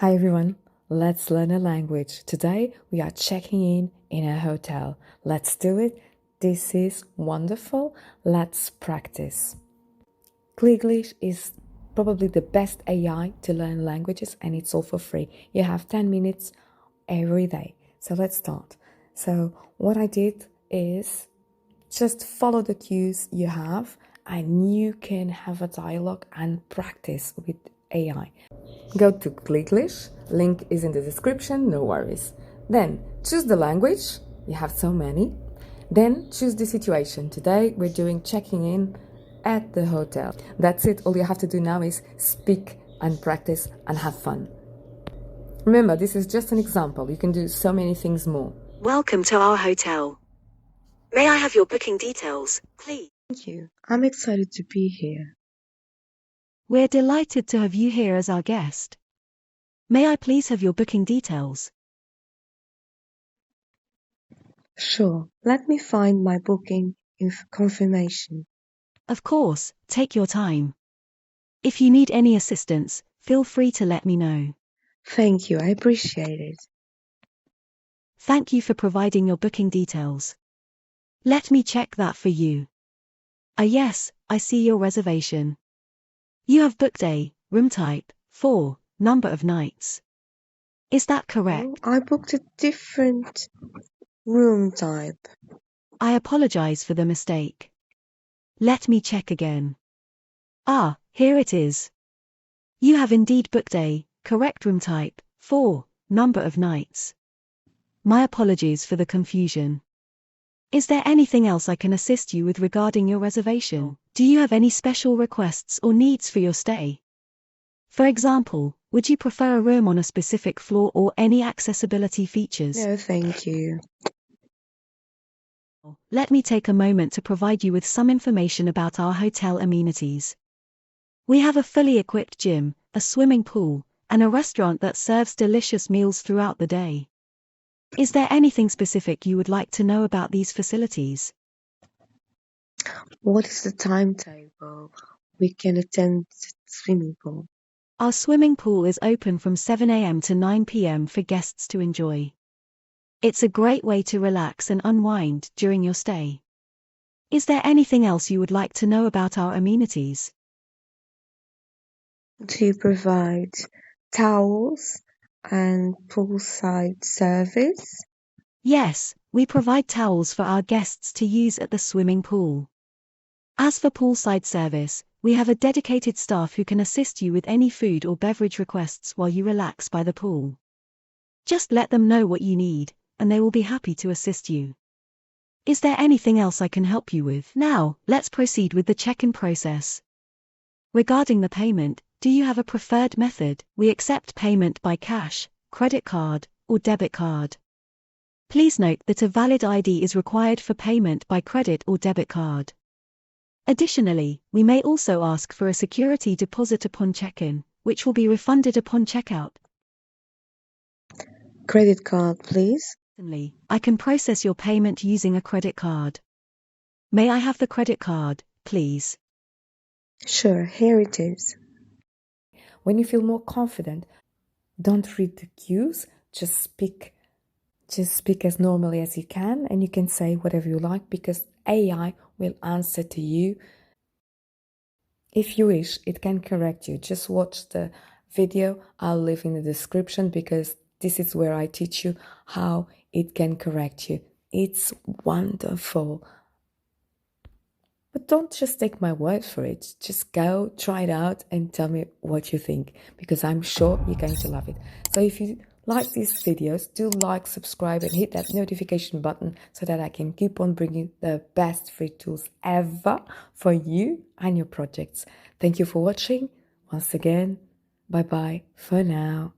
Hi everyone, let's learn a language. Today we are checking in a hotel. Let's do it. This is wonderful. Let's practice. Gliglish is probably the best AI to learn languages and it's all for free. You have 10 minutes every day. So let's start. So what I did is just follow the cues you have and you can have a dialogue and practice with AI. Go to Gliglish, link is in the description, no worries. Then choose the language, you have so many. Then choose the situation. Today we're doing checking in at the hotel. That's it, all you have to do now is speak and practice and have fun. Remember, this is just an example, you can do so many things more. Welcome to our hotel. May I have your booking details, please? Thank you. I'm excited to be here. We're delighted to have you here as our guest. May I please have your booking details? Sure, let me find my booking confirmation. Of course, take your time. If you need any assistance, feel free to let me know. Thank you, I appreciate it. Thank you for providing your booking details. Let me check that for you. Yes, I see your reservation. You have booked a room type 4, number of nights. Is that correct? I booked a different room type. I apologize for the mistake. Let me check again. Here it is. You have indeed booked a correct room type 4, number of nights. My apologies for the confusion. Is there anything else I can assist you with regarding your reservation? Do you have any special requests or needs for your stay? For example, would you prefer a room on a specific floor or any accessibility features? No, thank you. Let me take a moment to provide you with some information about our hotel amenities. We have a fully equipped gym, a swimming pool, and a restaurant that serves delicious meals throughout the day. Is there anything specific you would like to know about these facilities? What is the timetable we can attend the swimming pool? Our swimming pool is open from 7 a.m. to 9 p.m. for guests to enjoy. It's a great way to relax and unwind during your stay. Is there anything else you would like to know about our amenities? Do you provide towels and poolside service? Yes, we provide towels for our guests to use at the swimming pool. As for poolside service, we have a dedicated staff who can assist you with any food or beverage requests while you relax by the pool. Just let them know what you need, and they will be happy to assist you. Is there anything else I can help you with? Now, let's proceed with the check-in process. Regarding the payment, do you have a preferred method? We accept payment by cash, credit card, or debit card. Please note that a valid ID is required for payment by credit or debit card. Additionally, we may also ask for a security deposit upon check-in, which will be refunded upon checkout. Credit card, please. Certainly, I can process your payment using a credit card. May I have the credit card, please? Sure, here it is. When you feel more confident, don't read the cues, just speak as normally as you can and you can say whatever you like because AI will answer to you. If you wish, it can correct you. Just watch the video. I'll leave in the description because this is where I teach you how it can correct you. It's wonderful. But don't just take my word for it. Just go, try it out and tell me what you think because I'm sure you're going to love it. So if you like these videos, do like, subscribe and hit that notification button so that I can keep on bringing the best free tools ever for you and your projects. Thank you for watching. Once again, bye-bye for now.